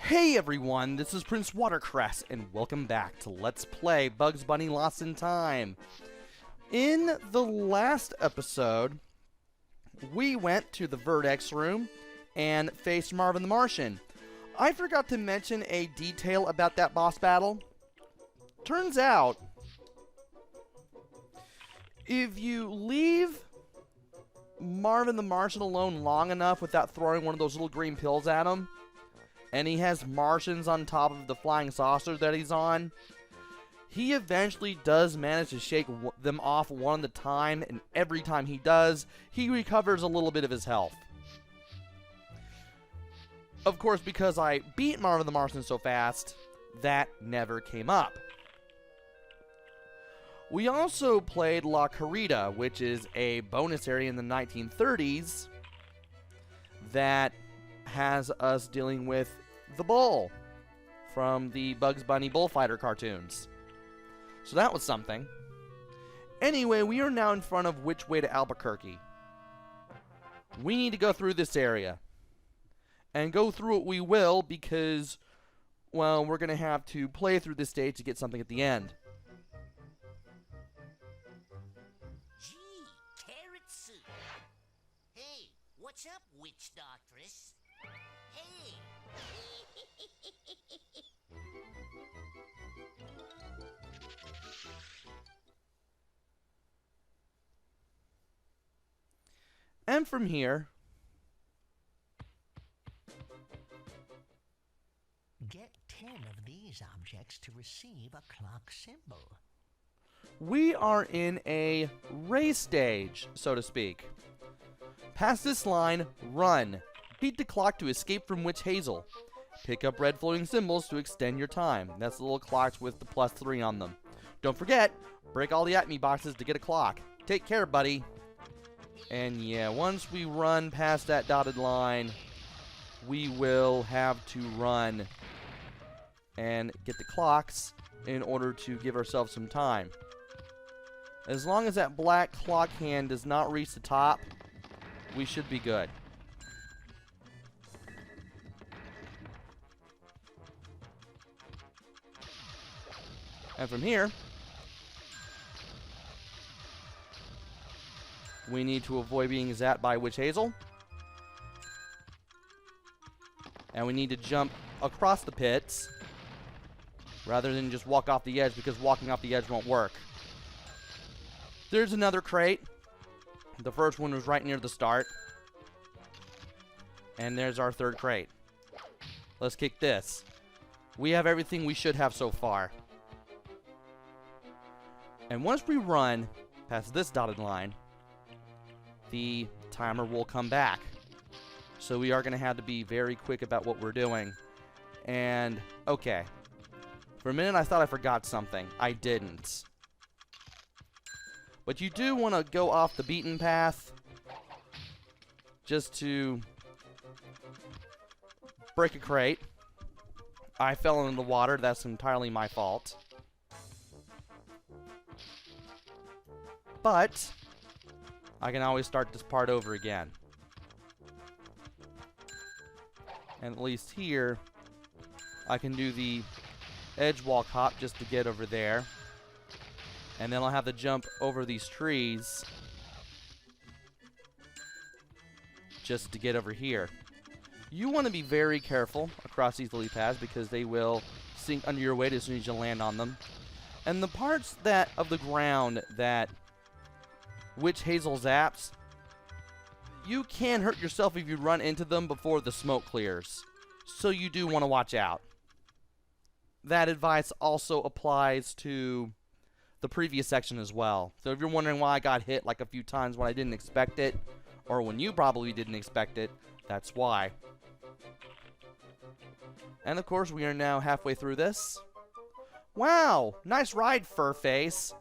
Hey everyone, this is PrinceWatercress, and welcome back to Let's Play Bugs Bunny Lost in Time. In the last episode, we went to the Vertex room and faced Marvin the Martian. I forgot to mention a detail about that boss battle. Turns out, if you leave Marvin the Martian alone long enough without throwing one of those little green pills at him, and he has Martians on top of the flying saucer that he's on, he eventually does manage to shake them off one at a time, and every time he does, he recovers a little bit of his health. Of course, because I beat Marvin the Martian so fast, that never came up. We also played La Corrida, which is a bonus area in the 1930s that has us dealing with the bull from the Bugs Bunny Bullfighter cartoons. So that was something. Anyway, we are now in front of Which Way to Albuquerque. We need to go through this area. And go through it we will because, well, we're going to have to play through this stage to get something at the end. Gee, carrot soup. Hey, what's up, witch doctress? Hey! And from here, get 10 of these objects to receive a clock symbol. we are in a race stage, so to speak. Past this line, run. Beat the clock to escape from Witch Hazel. Pick up red floating symbols to extend your time. That's the little clocks with the +3 on them. Don't forget, break all the Acme boxes to get a clock. Take care, buddy. And yeah, once we run past that dotted line, we will have to run and get the clocks in order to give ourselves some time. As long as that black clock hand does not reach the top, we should be good. And from here, we need to avoid being zapped by Witch Hazel. And we need to jump across the pits rather than just walk off the edge, because walking off the edge won't work. There's another crate. The first one was right near the start. And there's our third crate. Let's kick this. We have everything we should have so far. And once we run past this dotted line, the timer will come back. So we are going to have to be very quick about what we're doing. And, okay. For a minute I thought I forgot something. I didn't. But you do want to go off the beaten path just to break a crate. I fell into the water. That's entirely my fault. But I can always start this part over again. And at least here, I can do the edge walk hop just to get over there. And then I'll have to jump over these trees just to get over here. You want to be very careful across these lily pads because they will sink under your weight as soon as you land on them. And the parts of the ground that Witch Hazel zaps, you can hurt yourself if you run into them before the smoke clears. So you do want to watch out. That advice also applies to the previous section as well. So if you're wondering why I got hit like a few times when I didn't expect it, or when you probably didn't expect it, that's why. And of course, we are now halfway through this. Wow! Nice ride, Furface!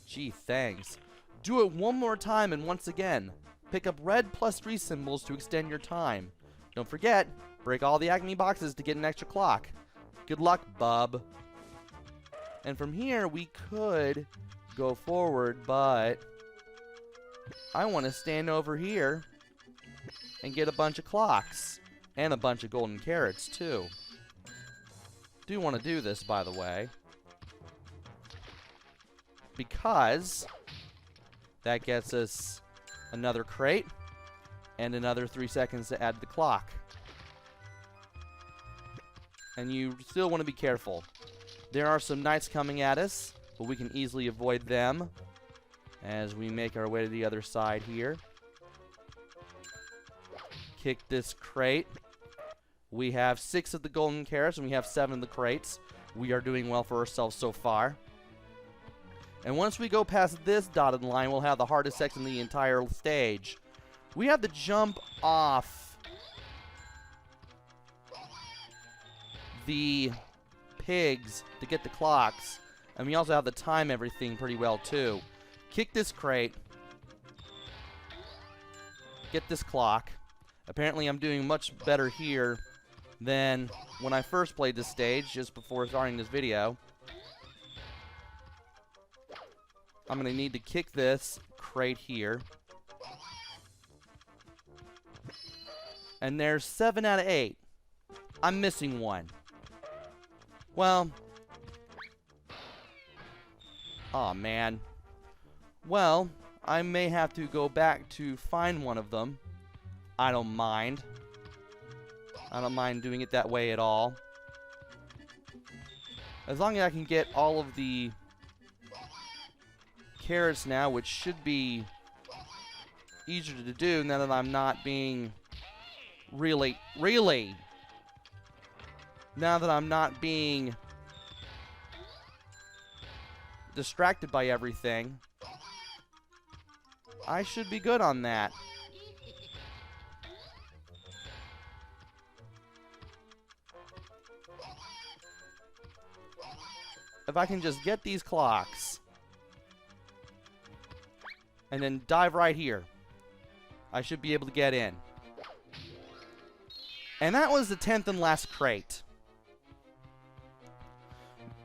Gee, thanks. Do it one more time, and once again, pick up red +3 symbols to extend your time. Don't forget, break all the Acme boxes to get an extra clock. Good luck, bub. And from here, we could go forward, but I want to stand over here and get a bunch of clocks. And a bunch of golden carrots, too. do want to do this, by the way, because that gets us another crate and another 3 seconds to add to the clock. And you still want to be careful. There are some knights coming at us, but we can easily avoid them as we make our way to the other side here. Kick this crate. We have 6 of the golden carrots and we have 7 of the crates. We are doing well for ourselves so far. And once we go past this dotted line, we'll have the hardest section in the entire stage. We have to jump off the pigs to get the clocks. And we also have to time everything pretty well too. Kick this crate. Get this clock. Apparently I'm doing much better here than when I first played this stage, just before starting this video. I'm going to need to kick this crate here. And there's 7 out of 8. I'm missing one. Well. Aw, man. Well, I may have to go back to find one of them. I don't mind. I don't mind doing it that way at all. As long as I can get all of the carrots now, which should be easier to do now that I'm not being really now that I'm not being distracted by everything, I should be good on that. If I can just get these clocks and then dive right here, I should be able to get in. And that was the 10th and last crate.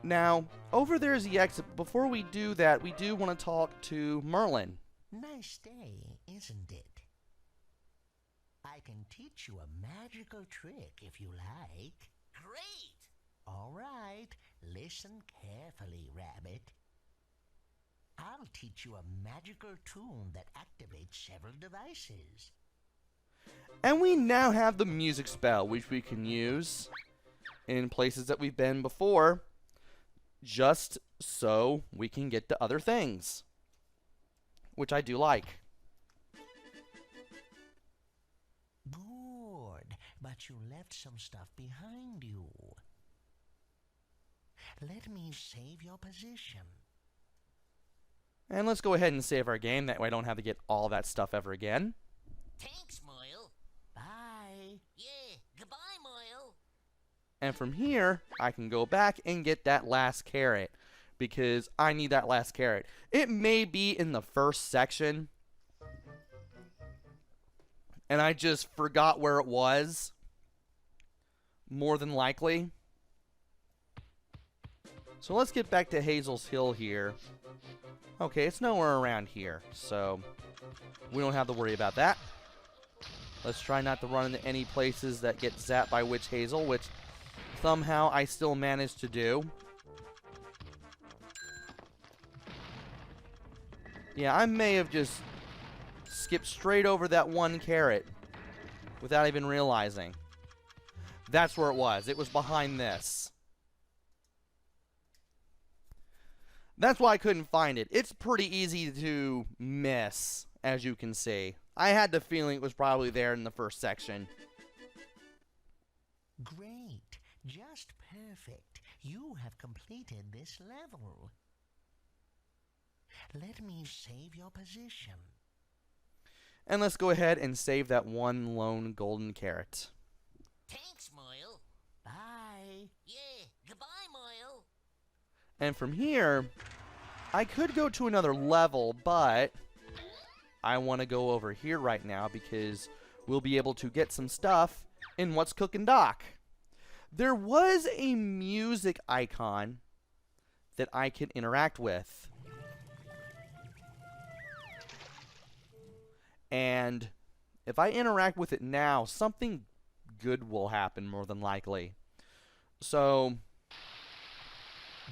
Now, over there is the exit. Before we do that, we do want to talk to Merlin. Nice day, isn't it? I can teach you a magical trick if you like. Great! All right, listen carefully, Rabbit. I'll teach you a magical tune that activates several devices. And we now have the music spell, which we can use in places that we've been before, just so we can get to other things, which I do like. Good, but you left some stuff behind you. Let me save your position. And let's go ahead and save our game. That way I don't have to get all that stuff ever again. Thanks, Moyle. Bye. Yeah, goodbye, Moyle. And from here, I can go back and get that last carrot, because I need that last carrot. It may be in the first section, and I just forgot where it was, more than likely. So let's get back to Hazel's Hill here. Okay, it's nowhere around here, so we don't have to worry about that. Let's try not to run into any places that get zapped by Witch Hazel, which somehow I still managed to do. Yeah, I may have just skipped straight over that one carrot without even realizing. That's where it was. It was behind this. That's why I couldn't find it. It's pretty easy to miss, as you can see. I had the feeling it was probably there in the first section. Great. Just perfect. You have completed this level. Let me save your position. And let's go ahead and save that one lone golden carrot. Thanks, Moyle. Bye. Yeah, goodbye, Moyle. And from here, I could go to another level, but I want to go over here right now because we'll be able to get some stuff in What's Cookin' Doc. There was a music icon that I could interact with. And if I interact with it now, something good will happen more than likely. So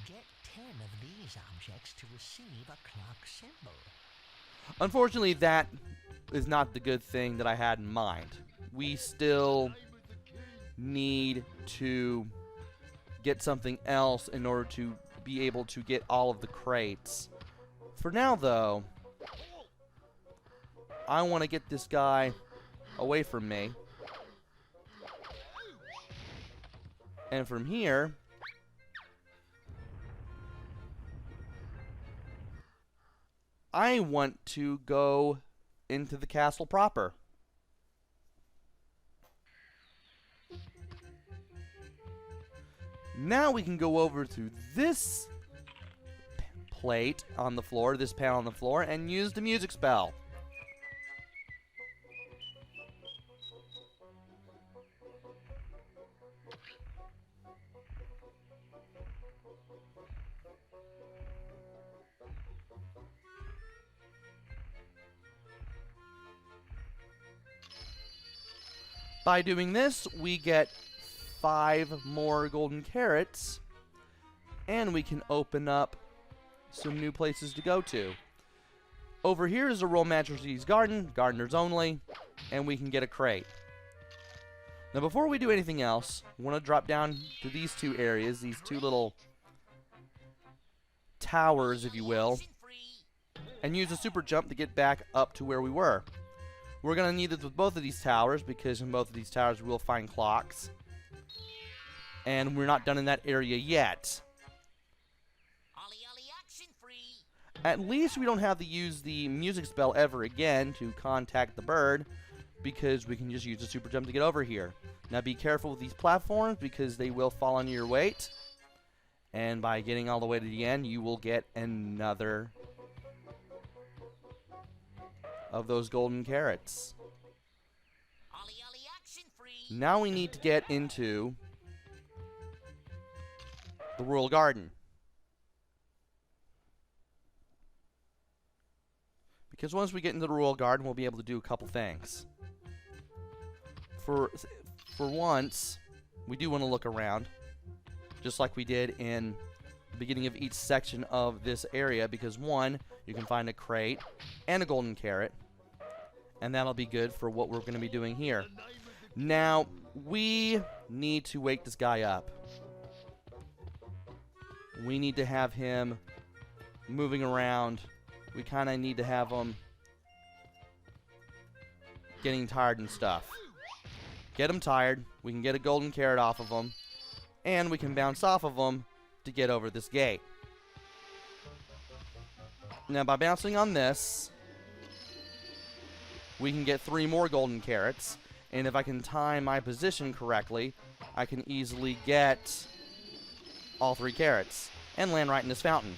Get 10 of these objects to receive a clock symbol. Unfortunately, that is not the good thing that I had in mind. We still need to get something else in order to be able to get all of the crates. For now, though, I want to get this guy away from me. And from here, I want to go into the castle proper. Now we can go over to this plate on the floor, this panel on the floor, and use the music spell. By doing this, we get 5 more golden carrots, and we can open up some new places to go to. Over here is a Royal Majesty's Garden, gardeners only, and we can get a crate. Now before we do anything else, I want to drop down to these 2 areas, these 2 little towers, if you will, and use a super jump to get back up to where we were. We're going to need this with both of these towers, because in both of these towers we'll find clocks. And we're not done in that area yet. At least we don't have to use the music spell ever again to contact the bird, because we can just use a super jump to get over here. Now be careful with these platforms, because they will fall under your weight. And by getting all the way to the end, you will get another of those golden carrots. Now we need to get into the Royal Garden. Because once we get into the Royal Garden, we'll be able to do a couple things. For once, we do want to look around, just like we did in the beginning of each section of this area, because 1, you can find a crate and a golden carrot, and that'll be good for what we're going to be doing here. Now, we need to wake this guy up. We need to have him moving around. We kind of need to have him getting tired and stuff. Get him tired. We can get a golden carrot off of him, and we can bounce off of him to get over this gate. Now, by bouncing on this, we can get 3 more golden carrots, and if I can time my position correctly, I can easily get all 3 carrots and land right in this fountain.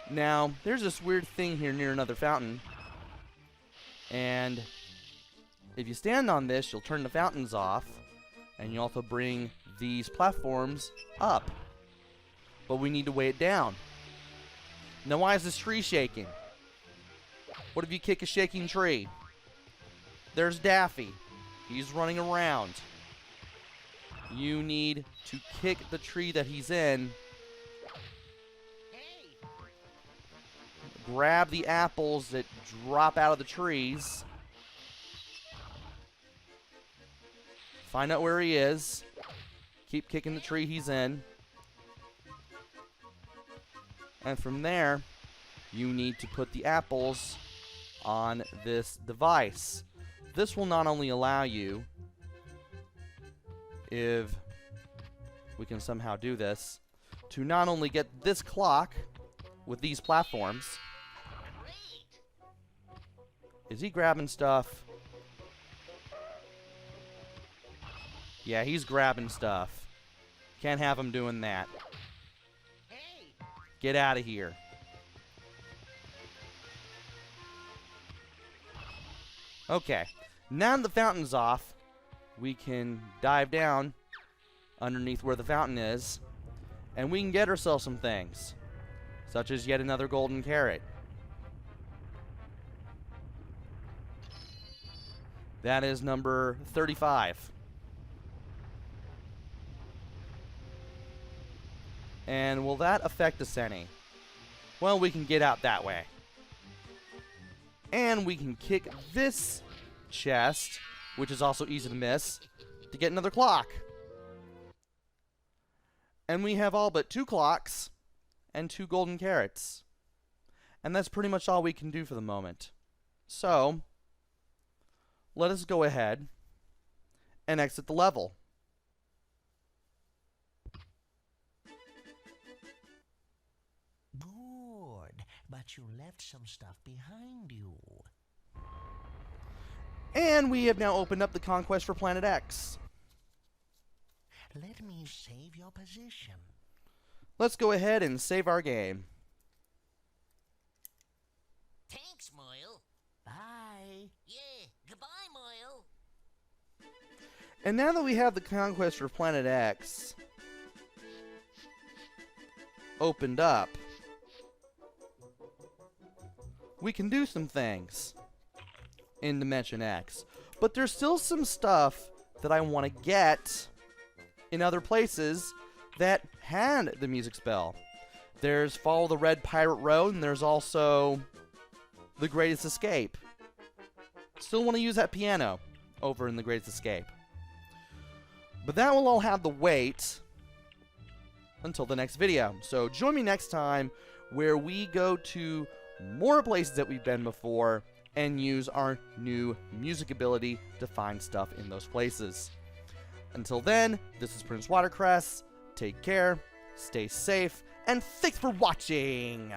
Now, there's this weird thing here near another fountain, and if you stand on this, you'll turn the fountains off, and you also bring these platforms up. But we need to weigh it down. Now, why is this tree shaking? What if you kick a shaking tree? There's Daffy. He's running around. You need to kick the tree that he's in. Grab the apples that drop out of the trees. Find out where he is. Keep kicking the tree he's in. And from there, you need to put the apples on this device. This will not only allow you, if we can somehow do this, to not only get this clock with these platforms. Is he grabbing stuff? Yeah, he's grabbing stuff. Can't have him doing that. Get out of here. Okay. Now the fountain's off, we can dive down underneath where the fountain is, and we can get ourselves some things, such as yet another golden carrot. That is number 35. And will that affect us any? Well, we can get out that way. And we can kick this chest, which is also easy to miss, to get another clock. And we have all but 2 clocks and 2 golden carrots. And that's pretty much all we can do for the moment. So, let us go ahead and exit the level. Good, but you left some stuff behind you. And we have now opened up the conquest for Planet X. Let me save your position. Let's go ahead and save our game. Thanks, Moyle. Bye. Yeah, goodbye, Moyle. And now that we have the conquest for Planet X opened up, we can do some things in Dimension X. But there's still some stuff that I want to get in other places that had the music spell. There's Follow the Red Pirate Road, and there's also The Greatest Escape. Still want to use that piano over in The Greatest Escape. But that will all have to wait until the next video. So join me next time where we go to more places that we've been before and use our new music ability to find stuff in those places. Until then, this is PrinceWatercress. Take care, stay safe, and thanks for watching!